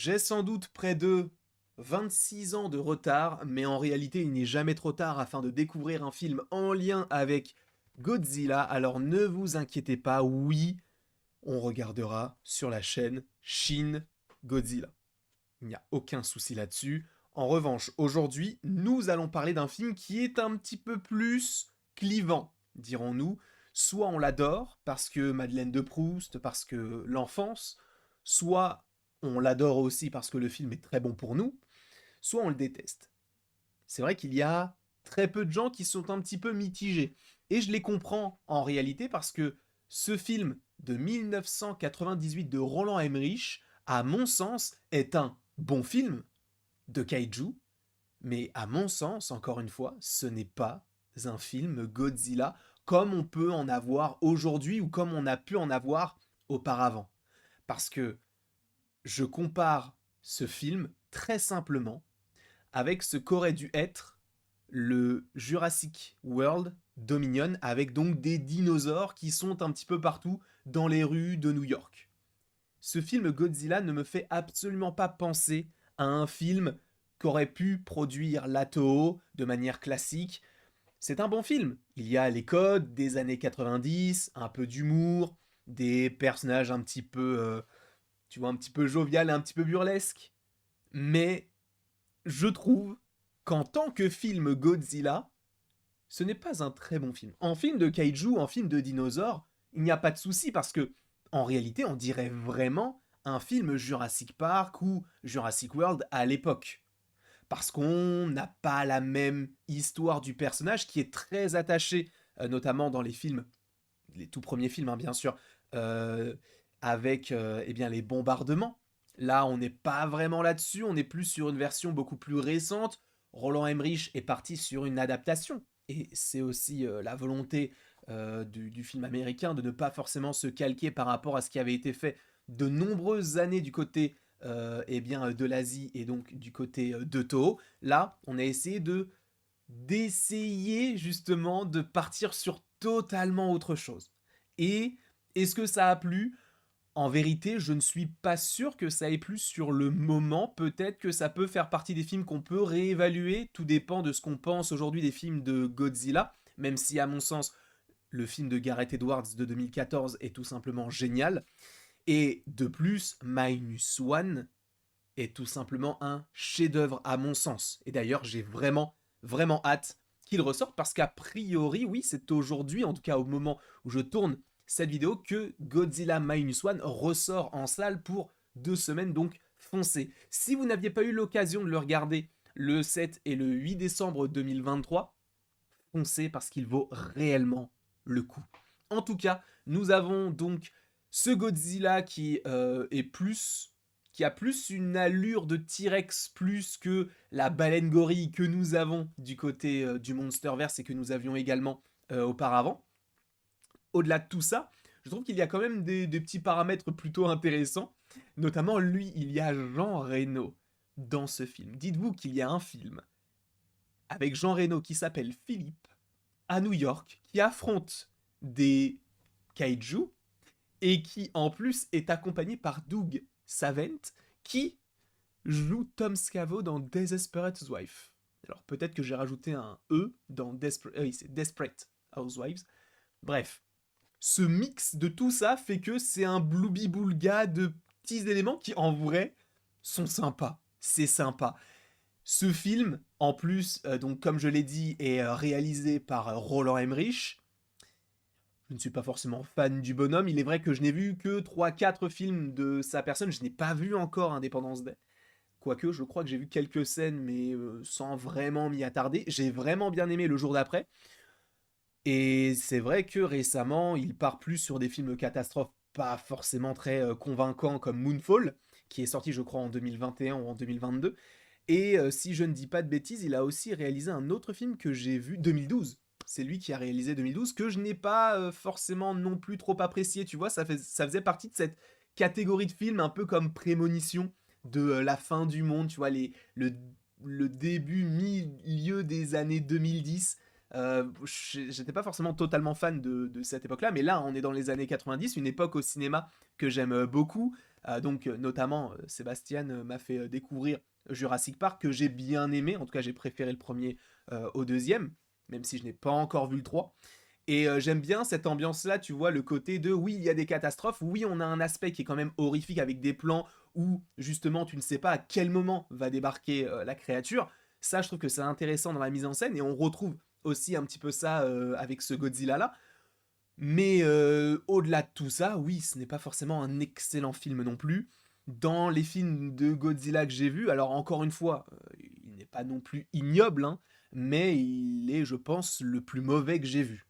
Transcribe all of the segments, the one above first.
J'ai sans doute près de 26 ans de retard, mais en réalité, il n'est jamais trop tard afin de découvrir un film en lien avec Godzilla. Alors ne vous inquiétez pas, oui, on regardera sur la chaîne Shin Godzilla. Il n'y a aucun souci là-dessus. En revanche, aujourd'hui, nous allons parler d'un film qui est un petit peu plus clivant, dirons-nous. Soit on l'adore parce que Madeleine de Proust, parce que l'enfance, soit on l'adore aussi parce que le film est très bon pour nous, soit on le déteste. C'est vrai qu'il y a très peu de gens qui sont un petit peu mitigés. Et je les comprends en réalité parce que ce film de 1998 de Roland Emmerich, à mon sens, est un bon film de kaiju, mais à mon sens, encore une fois, ce n'est pas un film Godzilla comme on peut en avoir aujourd'hui ou comme on a pu en avoir auparavant. Parce que je compare ce film très simplement avec ce qu'aurait dû être le Jurassic World Dominion, avec donc des dinosaures qui sont un petit peu partout dans les rues de New York. Ce film Godzilla ne me fait absolument pas penser à un film qu'aurait pu produire la Toho de manière classique. C'est un bon film. Il y a les codes des années 90, un peu d'humour, des personnages un petit peu, tu vois, un petit peu jovial et un petit peu burlesque. Mais je trouve qu'en tant que film Godzilla, ce n'est pas un très bon film. En film de kaiju, en film de dinosaures, il n'y a pas de souci parce que, en réalité, on dirait vraiment un film Jurassic Park ou Jurassic World à l'époque. Parce qu'on n'a pas la même histoire du personnage qui est très attaché, notamment dans les films, les tout premiers films, hein, bien sûr, euh, avec eh bien, les bombardements. Là, on n'est pas vraiment là-dessus, on est plus sur une version beaucoup plus récente. Roland Emmerich est parti sur une adaptation. Et c'est aussi la volonté du film américain de ne pas forcément se calquer par rapport à ce qui avait été fait de nombreuses années du côté eh bien, de l'Asie et donc du côté de Toho. Là, on a essayé d'essayer justement de partir sur totalement autre chose. Et est-ce que ça a plu? En vérité, je ne suis pas sûr que ça ait plu sur le moment. Peut-être que ça peut faire partie des films qu'on peut réévaluer. Tout dépend de ce qu'on pense aujourd'hui des films de Godzilla. Même si, à mon sens, le film de Gareth Edwards de 2014 est tout simplement génial. Et de plus, Minus One est tout simplement un chef-d'œuvre à mon sens. Et d'ailleurs, j'ai vraiment, vraiment hâte qu'il ressorte parce qu'a priori, oui, c'est aujourd'hui, en tout cas au moment où je tourne cette vidéo, que Godzilla Minus One ressort en salle pour 2 semaines, donc foncez. Si vous n'aviez pas eu l'occasion de le regarder le 7 et le 8 décembre 2023, foncez parce qu'il vaut réellement le coup. En tout cas, nous avons donc ce Godzilla qui a plus une allure de T-Rex plus que la baleine gorille que nous avons du côté du Monsterverse et que nous avions également auparavant. Au-delà de tout ça, je trouve qu'il y a quand même des petits paramètres plutôt intéressants. Notamment, lui, il y a Jean Reno dans ce film. Dites-vous qu'il y a un film avec Jean Reno qui s'appelle Philippe à New York qui affronte des kaiju et qui en plus est accompagné par Doug Savant qui joue Tom Scavo dans Desperate Housewives. Alors peut-être que j'ai rajouté un E dans oui, c'est Desperate Housewives. Bref, ce mix de tout ça fait que c'est un blooby-boulga de petits éléments qui en vrai sont sympas. C'est sympa. Ce film, en plus, donc comme je l'ai dit, est réalisé par Roland Emmerich. Je ne suis pas forcément fan du bonhomme. Il est vrai que je n'ai vu que 3 4 films de sa personne. Je n'ai pas vu encore Indépendance Day. Quoique, je crois que j'ai vu quelques scènes, mais sans vraiment m'y attarder. J'ai vraiment bien aimé Le Jour d'après. Et c'est vrai que récemment, il part plus sur des films catastrophes pas forcément très convaincants comme Moonfall, qui est sorti, je crois, en 2021 ou en 2022. Et si je ne dis pas de bêtises, il a aussi réalisé un autre film que j'ai vu 2012. C'est lui qui a réalisé 2012, que je n'ai pas forcément non plus trop apprécié, tu vois, ça faisait partie de cette catégorie de films un peu comme Prémonition de la fin du monde, tu vois, le début, milieu des années 2010. J'étais pas forcément totalement fan de cette époque-là, mais là, on est dans les années 90, une époque au cinéma que j'aime beaucoup, Donc notamment, Sébastien, m'a fait, découvrir Jurassic Park que j'ai bien aimé. En tout cas, j'ai préféré le premier au deuxième, même si je n'ai pas encore vu le 3. Et j'aime bien cette ambiance-là, tu vois, le côté de oui, il y a des catastrophes, oui, on a un aspect qui est quand même horrifique avec des plans où justement tu ne sais pas à quel moment va débarquer la créature. Ça, je trouve que c'est intéressant dans la mise en scène et on retrouve aussi un petit peu ça avec ce Godzilla-là. Mais au-delà de tout ça, oui, ce n'est pas forcément un excellent film non plus. Dans les films de Godzilla que j'ai vus, alors encore une fois, il n'est pas non plus ignoble, hein, mais il est, je pense, le plus mauvais que j'ai vu.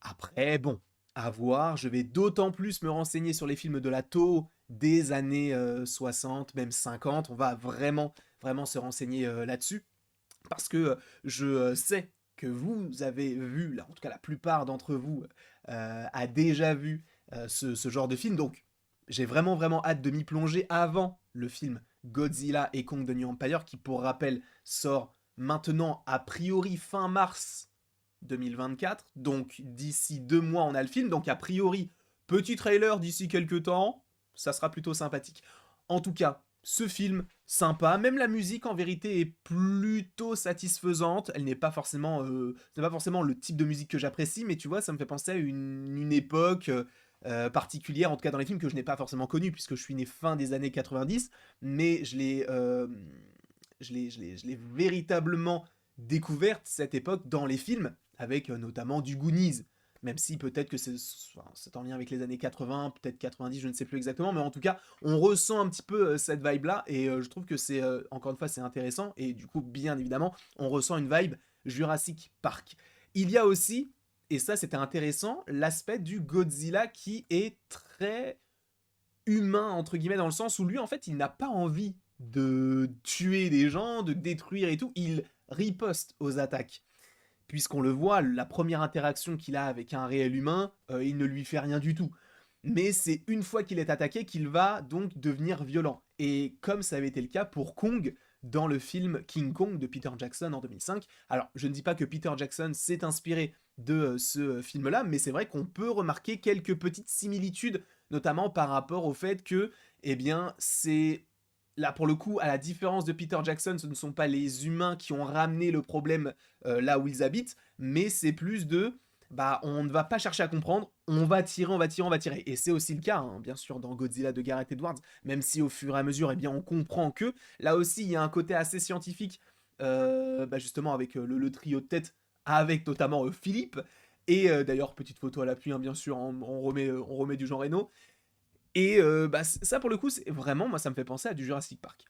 Après, bon, à voir, je vais d'autant plus me renseigner sur les films de la Toho des années 60, même 50. On va vraiment, vraiment se renseigner là-dessus. Parce que je sais que vous avez vu, là, en tout cas la plupart d'entre vous a déjà vu ce genre de film. Donc j'ai vraiment, vraiment hâte de m'y plonger avant le film Godzilla et Kong the New Empire, qui pour rappel sort maintenant a priori fin mars 2024, donc d'ici 2 mois on a le film, donc a priori, petit trailer d'ici quelques temps, ça sera plutôt sympathique. En tout cas, ce film, sympa, même la musique en vérité est plutôt satisfaisante, elle n'est pas forcément le type de musique que j'apprécie, mais tu vois, ça me fait penser à une époque particulière, en tout cas dans les films que je n'ai pas forcément connus, puisque je suis né fin des années 90, mais je l'ai véritablement découverte, cette époque, dans les films, avec notamment du Goonies. Même si peut-être que c'est en lien avec les années 80, peut-être 90, je ne sais plus exactement, mais en tout cas, on ressent un petit peu cette vibe-là, et je trouve que c'est, encore une fois, c'est intéressant, et du coup, bien évidemment, on ressent une vibe Jurassic Park. Il y a aussi, et ça c'était intéressant, l'aspect du Godzilla qui est très humain, entre guillemets, dans le sens où lui, en fait, il n'a pas envie de tuer des gens, de détruire et tout, il riposte aux attaques. Puisqu'on le voit, la première interaction qu'il a avec un réel humain, il ne lui fait rien du tout. Mais c'est une fois qu'il est attaqué qu'il va donc devenir violent. Et comme ça avait été le cas pour Kong dans le film King Kong de Peter Jackson en 2005. Alors, je ne dis pas que Peter Jackson s'est inspiré de ce film-là, mais c'est vrai qu'on peut remarquer quelques petites similitudes, notamment par rapport au fait que, eh bien, c'est là pour le coup, à la différence de Peter Jackson, ce ne sont pas les humains qui ont ramené le problème là où ils habitent, mais c'est plus de bah on ne va pas chercher à comprendre, on va tirer, on va tirer, on va tirer. Et c'est aussi le cas, hein, bien sûr, dans Godzilla de Gareth Edwards, même si au fur et à mesure, eh bien, on comprend que là aussi, il y a un côté assez scientifique, bah, justement avec le trio de tête, avec notamment Philippe. Et d'ailleurs, petite photo à l'appui, hein, bien sûr, on remet du Jean Reno. Et bah, ça, pour le coup, c'est vraiment, moi, ça me fait penser à du Jurassic Park.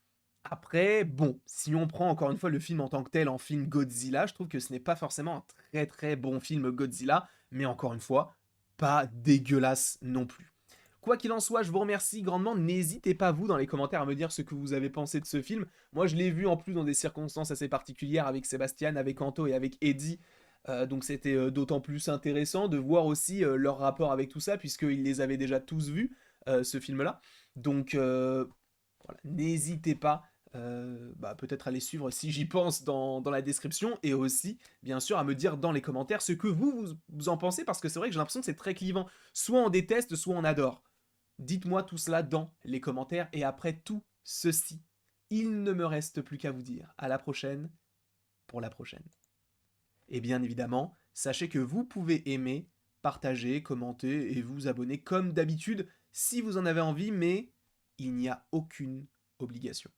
Après, bon, si on prend encore une fois le film en tant que tel, en film Godzilla, je trouve que ce n'est pas forcément un très très bon film Godzilla, mais encore une fois, pas dégueulasse non plus. Quoi qu'il en soit, je vous remercie grandement. N'hésitez pas, vous, dans les commentaires, à me dire ce que vous avez pensé de ce film. Moi, je l'ai vu en plus dans des circonstances assez particulières avec Sébastien, avec Anto et avec Eddie. Donc c'était d'autant plus intéressant de voir aussi leur rapport avec tout ça, puisqu'ils les avaient déjà tous vus, ce film-là. Donc voilà, n'hésitez pas bah, peut-être à les suivre si j'y pense dans la description, et aussi, bien sûr, à me dire dans les commentaires ce que vous en pensez, parce que c'est vrai que j'ai l'impression que c'est très clivant. Soit on déteste, soit on adore. Dites-moi tout cela dans les commentaires, et après tout ceci, il ne me reste plus qu'à vous dire à la prochaine pour la prochaine. Et bien évidemment, sachez que vous pouvez aimer, partager, commenter et vous abonner comme d'habitude si vous en avez envie, mais il n'y a aucune obligation.